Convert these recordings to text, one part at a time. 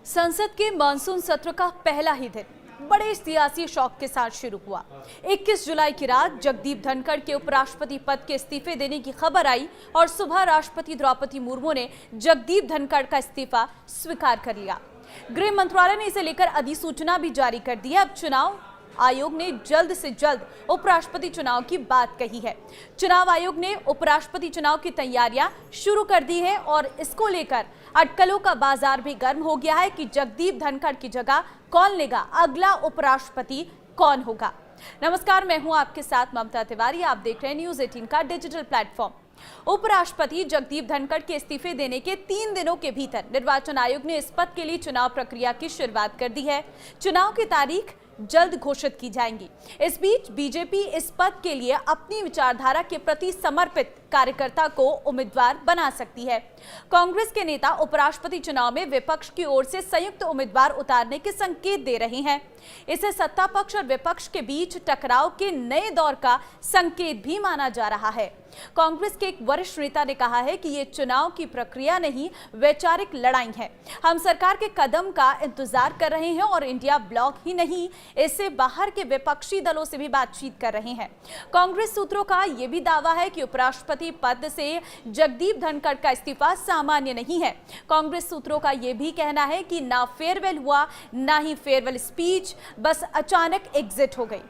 संसद के मानसून सत्र का पहला ही दिन बड़े सियासी शौक के साथ शुरू हुआ। 21 जुलाई की रात जगदीप धनखड़ के उपराष्ट्रपति पद के इस्तीफे देने की खबर आई और सुबह राष्ट्रपति द्रौपदी मुर्मू ने जगदीप धनखड़ का इस्तीफा स्वीकार कर लिया। गृह मंत्रालय ने इसे लेकर अधिसूचना भी जारी कर दी है। अब चुनाव आयोग ने जल्द से जल्द उपराष्ट्रपति चुनाव की बात कही है। चुनाव आयोग ने उपराष्ट्रपति चुनाव की तैयारियां शुरू कर दी है और इसको लेकर अटकलों का बाजार भी गर्म हो गया है कि जगदीप धनखड़ की जगह कौन लेगा, अगला उपराष्ट्रपति कौन होगा। नमस्कार, मैं हूं आपके साथ ममता तिवारी। आप देख रहे हैं न्यूज़ 18 का डिजिटल प्लेटफॉर्म। उपराष्ट्रपति जगदीप धनखड़ के इस्तीफे देने के 3 दिनों के भीतर निर्वाचन आयोग ने इस पद के लिए चुनाव प्रक्रिया की शुरुआत कर दी है। चुनाव की तारीख जल्द घोषित की जाएंगी। इस बीच बीजेपी इस पद के लिए अपनी विचारधारा के प्रति समर्पित कार्यकर्ता को उम्मीदवार बना सकती है। कांग्रेस के नेता उपराष्ट्रपति चुनाव में विपक्ष की ओर से संयुक्त उम्मीदवार उतारने के संकेत दे रहे हैं। इसे सत्ता पक्ष और विपक्ष के बीच टकराव के नए दौर का संकेत भी माना जा रहा है। कांग्रेस के एक वरिष्ठ नेता ने कहा है कि ये चुनाव की प्रक्रिया नहीं, वैचारिक लड़ाई है। हम सरकार के कदम का इंतजार कर रहे हैं और इंडिया ब्लॉक ही नहीं, इससे बाहर के विपक्षी दलों से भी बातचीत कर रहे हैं। कांग्रेस सूत्रों का यह भी दावा है कि उपराष्ट्रपति पद से जगदीप धनखड़ का इस्तीफा सामान्य नहीं है। कांग्रेस सूत्रों का यह भी कहना है कि ना फेयरवेल हुआ, ना ही फेयरवेल स्पीच, बस अचानक एग्जिट हो गई।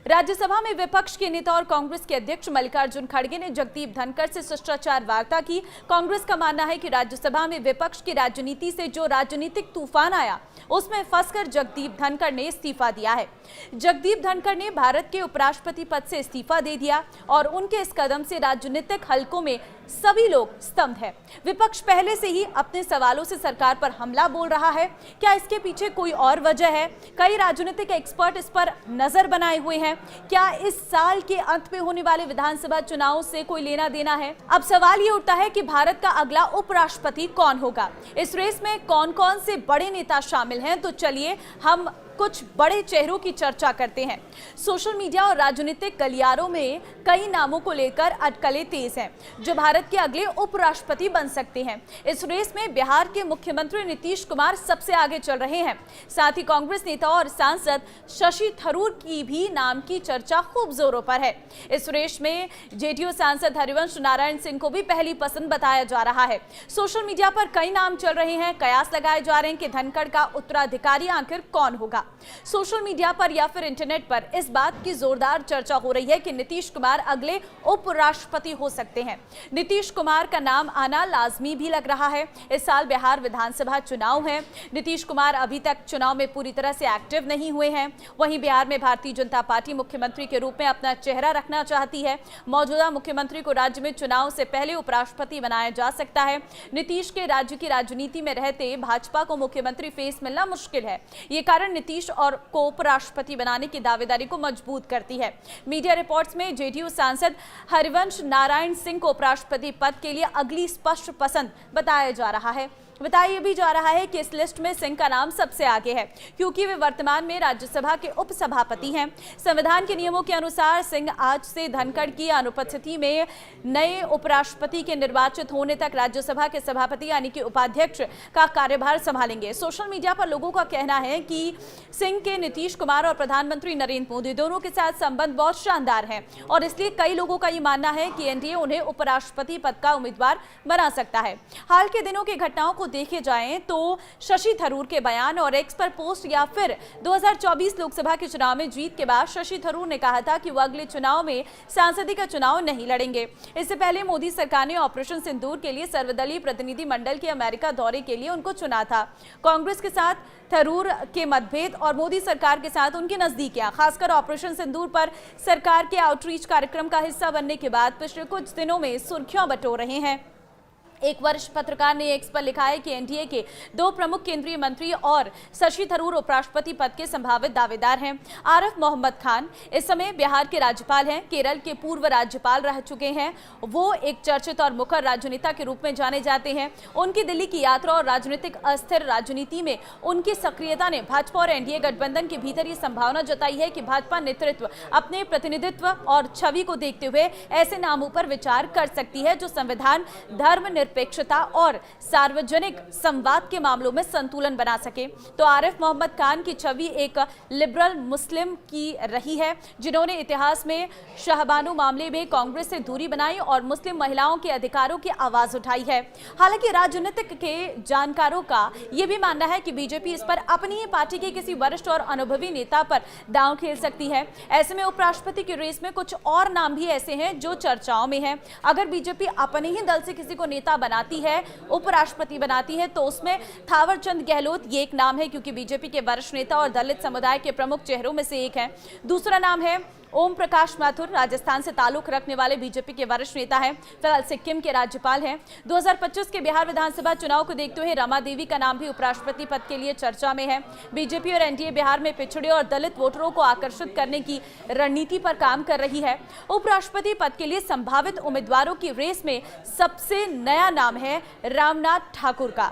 राज्यसभा में विपक्ष के नेता और कांग्रेस के अध्यक्ष मल्लिकार्जुन खड़गे ने जगदीप धनखड़ से शिष्टाचार वार्ता की। कांग्रेस का मानना है कि राज्यसभा में विपक्ष की राजनीति से जो राजनीतिक तूफान आया, उसमें फंसकर जगदीप धनखड़ ने इस्तीफा दिया है। जगदीप धनखड़ ने भारत के उपराष्ट्रपति पद से इस्तीफा दे दिया और उनके इस कदम से राजनीतिक हलकों में सभी लोग स्तब्ध हैं। विपक्ष पहले से ही अपने सवालों से सरकार पर हमला बोल रहा है। क्या इसके पीछे कोई और वजह है? कई राजनीतिक एक्सपर्ट इस पर नजर बनाए हुए हैं। क्या इस साल के अंत में होने वाले विधानसभा चुनाव से कोई लेना देना है? अब सवाल ये उठता है कि भारत का अगला उपराष्ट्रपति कौन होगा। इस रेस में कौन कौन से बड़े नेता शामिल हैं, तो चलिए हम कुछ बड़े चेहरों की चर्चा करते हैं। सोशल मीडिया और राजनीतिक गलियारों में कई नामों को लेकर अटकलें तेज हैं, जो भारत के अगले उपराष्ट्रपति बन सकते हैं। इस रेस में बिहार के मुख्यमंत्री नीतीश कुमार सबसे आगे चल रहे हैं। साथ ही कांग्रेस नेता और सांसद शशि थरूर की भी नाम की चर्चा खूब जोरों पर है। इस रेस में जेडीयू सांसद हरिवंश नारायण सिंह को भी पहली पसंद बताया जा रहा है। सोशल मीडिया पर कई नाम चल रहे हैं। कयास लगाए जा रहे हैं कि धनखड़ का उत्तराधिकारी आखिर कौन होगा। सोशल मीडिया पर या फिर इंटरनेट पर इस बात की जोरदार चर्चा हो रही है कि नीतीश कुमार अगले उपराष्ट्रपति हो सकते हैं। नीतीश कुमार का नाम आना लाजमी भी लग रहा है। इस साल बिहार विधानसभा चुनाव है। नीतीश कुमार अभी तक चुनाव में पूरी तरह से एक्टिव नहीं हुए हैं। वहीं बिहार में भारतीय जनता पार्टी मुख्यमंत्री के रूप में अपना चेहरा रखना चाहती है। मौजूदा मुख्यमंत्री को राज्य में चुनाव से पहले उपराष्ट्रपति बनाया जा सकता है। नीतीश के राज्य की राजनीति में रहते भाजपा को मुख्यमंत्री फेस मिलना मुश्किल है। ये कारण नीतीश और को उपराष्ट्रपति बनाने की दावेदारी को मजबूत करती है। मीडिया रिपोर्ट्स में जेडीयू सांसद हरिवंश नारायण सिंह को उपराष्ट्रपति पद के लिए अगली स्पष्ट पसंद बताया जा रहा है। बताया भी जा रहा है कि इस लिस्ट में सिंह का नाम सबसे आगे है, क्योंकि वे वर्तमान में राज्यसभा के उपसभापति हैं। संविधान के नियमों के अनुसार सिंह आज से धनखड़ की अनुपस्थिति में नए उपराष्ट्रपति के निर्वाचित होने तक राज्यसभा के सभापति यानी कि उपाध्यक्ष का कार्यभार संभालेंगे। सोशल मीडिया पर लोगों का कहना है कि सिंह के नीतीश कुमार और प्रधानमंत्री नरेंद्र मोदी दोनों के साथ संबंध बहुत शानदार है और इसलिए कई लोगों का ये मानना है कि एनडीए उन्हें उपराष्ट्रपति पद का उम्मीदवार बना सकता है। हाल के दिनों की घटनाओं को देखे जाएं तो शशि थरूर के बयान और एक्स पर पोस्ट या फिर 2024 लोकसभा के चुनाव में जीत के बाद शशि थरूर ने कहा था कि वो अगले चुनाव में सांसदीय का चुनाव नहीं लड़ेंगे। इससे पहले मोदी सरकार ने ऑपरेशन सिंदूर के लिए सर्वदलीय प्रतिनिधि मंडल के अमेरिका दौरे के लिए उनको चुना था। कांग्रेस के साथ थरूर के मतभेद और मोदी सरकार के साथ उनकी नजदीकियां, खासकर ऑपरेशन सिंदूर पर सरकार के आउटरीच कार्यक्रम का हिस्सा बनने के बाद पिछले कुछ दिनों में सुर्खियां बटोर रहे हैं। एक वरिष्ठ पत्रकार ने एक्स पर लिखा है कि एनडीए के 2 प्रमुख केंद्रीय मंत्री और शशि थरूर उपराष्ट्रपति पद के संभावित दावेदार हैं। आरिफ मोहम्मद खान इस समय बिहार के राज्यपाल हैं, केरल के पूर्व राज्यपाल रह चुके हैं। वो एक चर्चित और मुखर राजनेता के रूप में जाने जाते हैं। उनकी दिल्ली की यात्रा और राजनीतिक अस्थिर राजनीति में उनकी सक्रियता ने भाजपा और एनडीए गठबंधन के भीतर ये संभावना जताई है कि भाजपा नेतृत्व अपने प्रतिनिधित्व और छवि को देखते हुए ऐसे नामों पर विचार कर सकती है जो संविधान, धर्म धर्मनिरपेक्षता और सार्वजनिक संवाद के मामलों में संतुलन बना सके। तो आरिफ मोहम्मद खान की छवि एक लिबरल मुस्लिम की रही है, जिन्होंने इतिहास में शाहबानो मामले में कांग्रेस से दूरी बनाई और मुस्लिम महिलाओं के अधिकारों की आवाज उठाई है। हालांकि राजनीतिक के जानकारों का यह भी मानना है कि बीजेपी इस पर अपनी ही पार्टी के किसी वरिष्ठ और अनुभवी नेता पर दांव खेल सकती है। ऐसे में उपराष्ट्रपति की रेस में कुछ और नाम भी ऐसे हैं जो चर्चाओं में हैं। अगर बीजेपी अपने ही दल से किसी को नेता बनाती है, उपराष्ट्रपति बनाती है, तो उसमें थावरचंद गहलोत ये एक नाम है, क्योंकि बीजेपी के वरिष्ठ नेता और दलित समुदाय के प्रमुख चेहरों में से एक है। दूसरा नाम है ओम प्रकाश माथुर, राजस्थान से ताल्लुक रखने वाले बीजेपी के वरिष्ठ नेता हैं, फिलहाल सिक्किम के राज्यपाल हैं। 2025 के बिहार विधानसभा चुनाव को देखते हुए रमा देवी का नाम भी उपराष्ट्रपति पद के लिए चर्चा में है। बीजेपी और एनडीए बिहार में पिछड़े और दलित वोटरों को आकर्षित करने की रणनीति पर काम कर रही है। उपराष्ट्रपति पद के लिए संभावित उम्मीदवारों की रेस में सबसे नया नाम है रामनाथ ठाकुर का।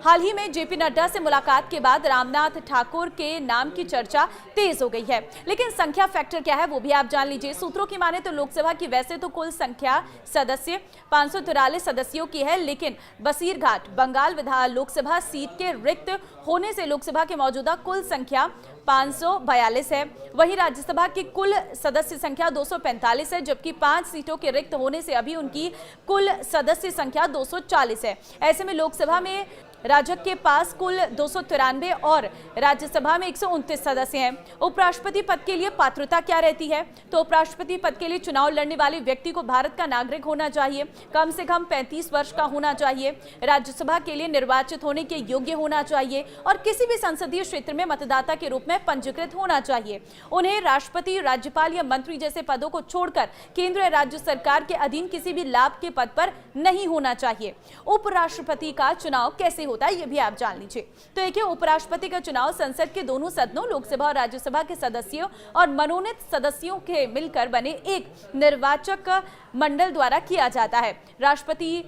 हाल ही में जेपी नड्डा से मुलाकात के बाद रामनाथ ठाकुर के नाम की चर्चा तेज हो गई है, लेकिन संख्या फैक्टर क्या है वो भी आप जान लीजिए। सूत्रों की माने तो लोकसभा की वैसे तो कुल संख्या सदस्य 543 सदस्यों की है, लेकिन बसीरघाट बंगाल लोकसभा सीट के रिक्त होने से लोकसभा के मौजूदा कुल संख्या 542 है। वहीं राज्यसभा की कुल सदस्य संख्या 245 है, जबकि 5 सीटों के रिक्त होने से अभी उनकी कुल सदस्य संख्या 240 है। ऐसे में लोकसभा में राजग के पास कुल 293 और राज्यसभा में 129 सदस्य हैं। उपराष्ट्रपति पद के लिए पात्रता क्या रहती है? तो उपराष्ट्रपति पद के लिए चुनाव लड़ने वाले व्यक्ति को भारत का नागरिक होना चाहिए, कम से कम 35 वर्ष का होना चाहिए, राज्यसभा के लिए निर्वाचित होने के योग्य होना चाहिए और किसी भी संसदीय क्षेत्र में मतदाता के रूप में पंजीकृत होना चाहिए। उन्हें राष्ट्रपति, राज्यपाल या मंत्री जैसे पदों को छोड़कर केंद्र या राज्य सरकार के अधीन किसी भी लाभ के पद पर नहीं होना चाहिए। उपराष्ट्रपति का चुनाव कैसे होता है ये भी आप जान लीजिए। तो एक उपराष्ट्रपति का चुनाव संसद के दोनों सदनों लोकसभा और राज्यसभा के सदस्यों और मनोनीत सदस्यों के मिलकर बने एक निर्वाचक मंडल द्वारा किया जाता है। राष्ट्रपति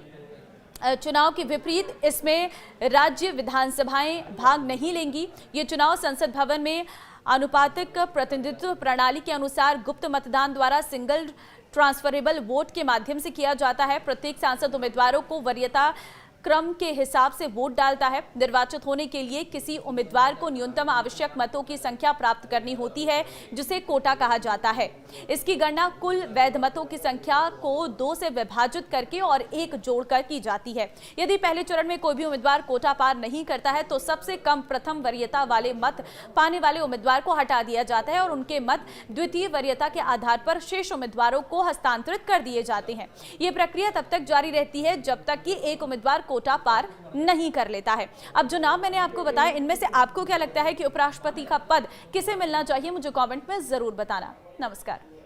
चुनाव के विपरीत इसमें राज्य विधानसभाएं भाग नहीं लेंगी। ये चुनाव संसद भवन में आनुपातिक प्रतिनिधित्व प्रणाली के अनुसार गुप्त मतदान द्वारा सिंगल ट्रांसफरेबल वोट के माध्यम से किया जाता है। प्रत्येक सांसद उम्मीदवारों को वरीयता क्रम के हिसाब से वोट डालता है। निर्वाचित होने के लिए किसी उम्मीदवार को न्यूनतम आवश्यक मतों की संख्या प्राप्त करनी होती है, जिसे कोटा कहा जाता है। इसकी गणना कुल वैध मतों की संख्या को 2 से विभाजित करके और 1 जोड़कर की जाती है। यदि पहले चरण में कोई भी उम्मीदवार कोटा पार नहीं करता है तो सबसे कम प्रथम वरीयता वाले मत पाने वाले उम्मीदवार को हटा दिया जाता है और उनके मत द्वितीय वरीयता के आधार पर शेष उम्मीदवारों को हस्तांतरित कर दिए जाते हैं। ये प्रक्रिया तब तक जारी रहती है जब तक कि एक उम्मीदवार कोटा पार नहीं कर लेता है। अब जो नाम मैंने आपको बताया, इनमें से आपको क्या लगता है कि उपराष्ट्रपति का पद किसे मिलना चाहिए? मुझे कमेंट में जरूर बताना। नमस्कार।